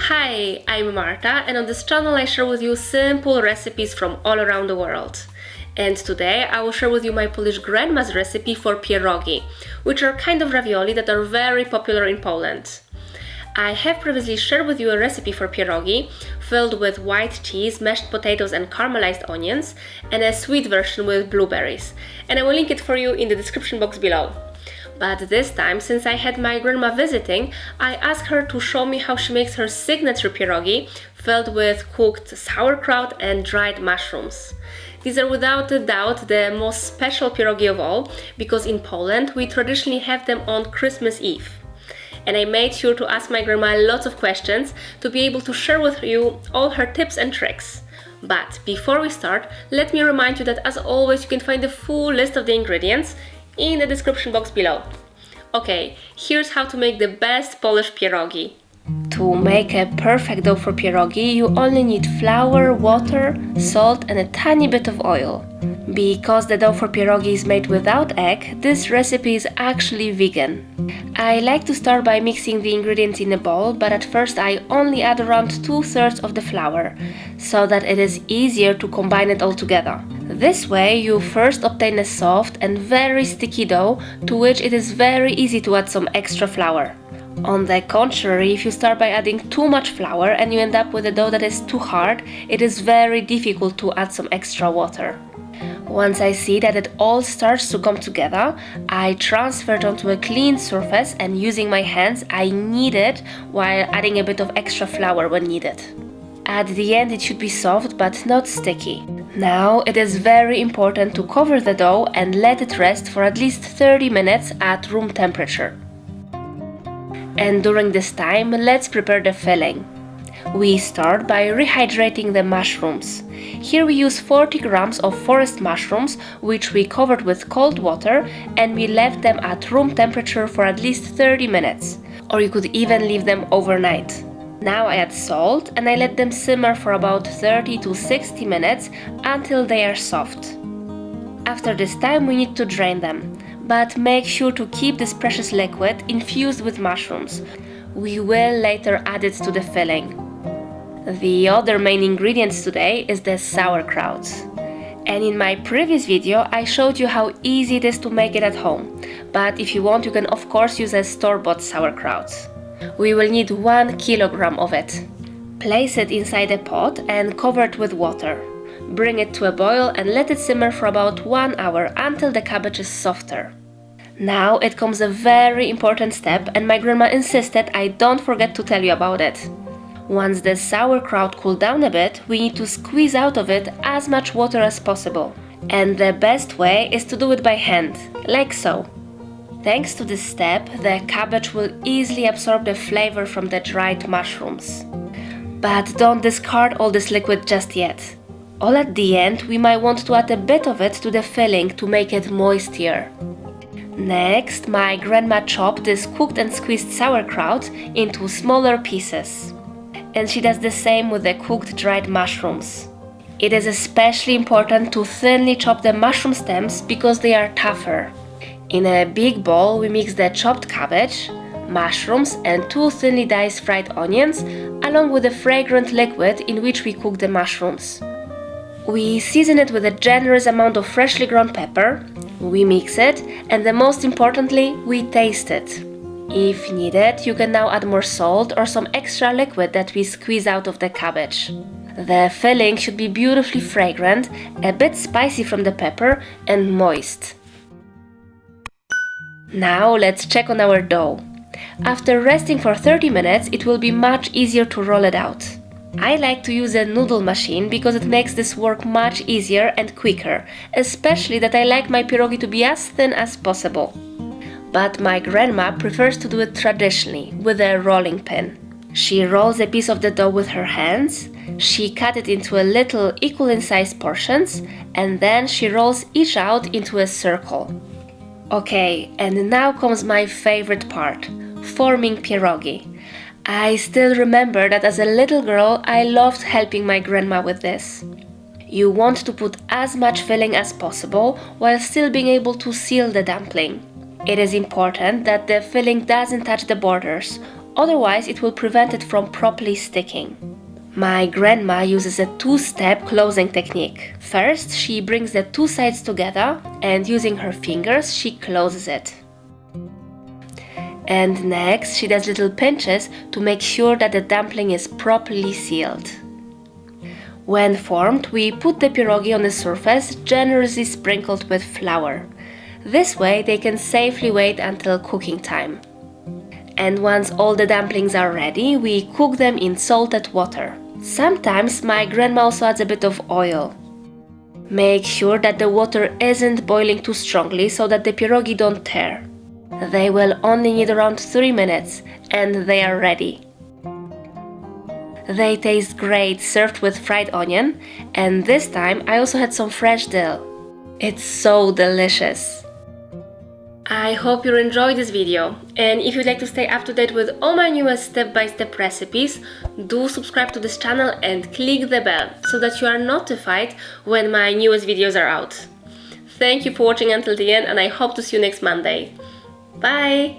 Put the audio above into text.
Hi, I'm Marta, and on this channel I share with you simple recipes from all around the world. And today I will share with you my Polish grandma's recipe for pierogi, which are kind of ravioli that are very popular in Poland. I have previously shared with you a recipe for pierogi filled with white cheese, mashed potatoes and caramelized onions, and a sweet version with blueberries. And I will link it for you in the description box below. But this time, since I had my grandma visiting, I asked her to show me how she makes her signature pierogi filled with cooked sauerkraut and dried mushrooms. These are without a doubt the most special pierogi of all, because in Poland we traditionally have them on Christmas Eve. And I made sure to ask my grandma lots of questions to be able to share with you all her tips and tricks. But before we start, let me remind you that as always you can find the full list of the ingredients in the description box below. Okay, here's how to make the best Polish pierogi. To make a perfect dough for pierogi, you only need flour, water, salt and a tiny bit of oil. Because the dough for pierogi is made without egg, this recipe is actually vegan. I like to start by mixing the ingredients in a bowl, but at first I only add around 2/3 of the flour, so that it is easier to combine it all together. This way you first obtain a soft and very sticky dough to which it is very easy to add some extra flour. On the contrary, if you start by adding too much flour and you end up with a dough that is too hard, it is very difficult to add some extra water. Once I see that it all starts to come together, I transfer it onto a clean surface and using my hands I knead it while adding a bit of extra flour when needed. At the end it should be soft but not sticky. Now it is very important to cover the dough and let it rest for at least 30 minutes at room temperature. And during this time, let's prepare the filling. We start by rehydrating the mushrooms. Here we use 40 grams of forest mushrooms, which we covered with cold water and we left them at room temperature for at least 30 minutes. Or you could even leave them overnight. Now I add salt and I let them simmer for about 30 to 60 minutes until they are soft. After this time we need to drain them, but make sure to keep this precious liquid infused with mushrooms. We will later add it to the filling. The other main ingredient today is the sauerkraut. And in my previous video I showed you how easy it is to make it at home, but if you want you can of course use a store-bought sauerkraut. We will need 1 kilogram of it. Place it inside a pot and cover it with water. Bring it to a boil and let it simmer for about 1 hour until the cabbage is softer. Now it comes a very important step and my grandma insisted I don't forget to tell you about it. Once the sauerkraut cooled down a bit, we need to squeeze out of it as much water as possible. And the best way is to do it by hand, like so. Thanks to this step, the cabbage will easily absorb the flavor from the dried mushrooms. But don't discard all this liquid just yet. All at the end, we might want to add a bit of it to the filling to make it moistier. Next, my grandma chopped this cooked and squeezed sauerkraut into smaller pieces. And she does the same with the cooked dried mushrooms. It is especially important to thinly chop the mushroom stems because they are tougher. In a big bowl, we mix the chopped cabbage, mushrooms and 2 thinly diced fried onions, along with a fragrant liquid in which we cook the mushrooms. We season it with a generous amount of freshly ground pepper, we mix it, and most importantly, we taste it. If needed, you can now add more salt or some extra liquid that we squeeze out of the cabbage. The filling should be beautifully fragrant, a bit spicy from the pepper and moist. Now let's check on our dough. After resting for 30 minutes, it will be much easier to roll it out. I like to use a noodle machine because it makes this work much easier and quicker, especially that I like my pierogi to be as thin as possible. But my grandma prefers to do it traditionally, with a rolling pin. She rolls a piece of the dough with her hands, she cuts it into a little equal in size portions, and then she rolls each out into a circle. Okay, and now comes my favorite part, forming pierogi. I still remember that as a little girl I loved helping my grandma with this. You want to put as much filling as possible while still being able to seal the dumpling. It is important that the filling doesn't touch the borders, otherwise it will prevent it from properly sticking. My grandma uses a two-step closing technique. First, she brings the two sides together and using her fingers, she closes it. And next, she does little pinches to make sure that the dumpling is properly sealed. When formed, we put the pierogi on the surface, generously sprinkled with flour. This way, they can safely wait until cooking time. And once all the dumplings are ready, we cook them in salted water. Sometimes my grandma also adds a bit of oil. Make sure that the water isn't boiling too strongly so that the pierogi don't tear. They will only need around 3 minutes and they are ready. They taste great served with fried onion, and this time I also had some fresh dill. It's so delicious. I hope you enjoyed this video, and if you'd like to stay up to date with all my newest step-by-step recipes, do subscribe to this channel and click the bell so that you are notified when my newest videos are out. Thank you for watching until the end, and I hope to see you next Monday. Bye!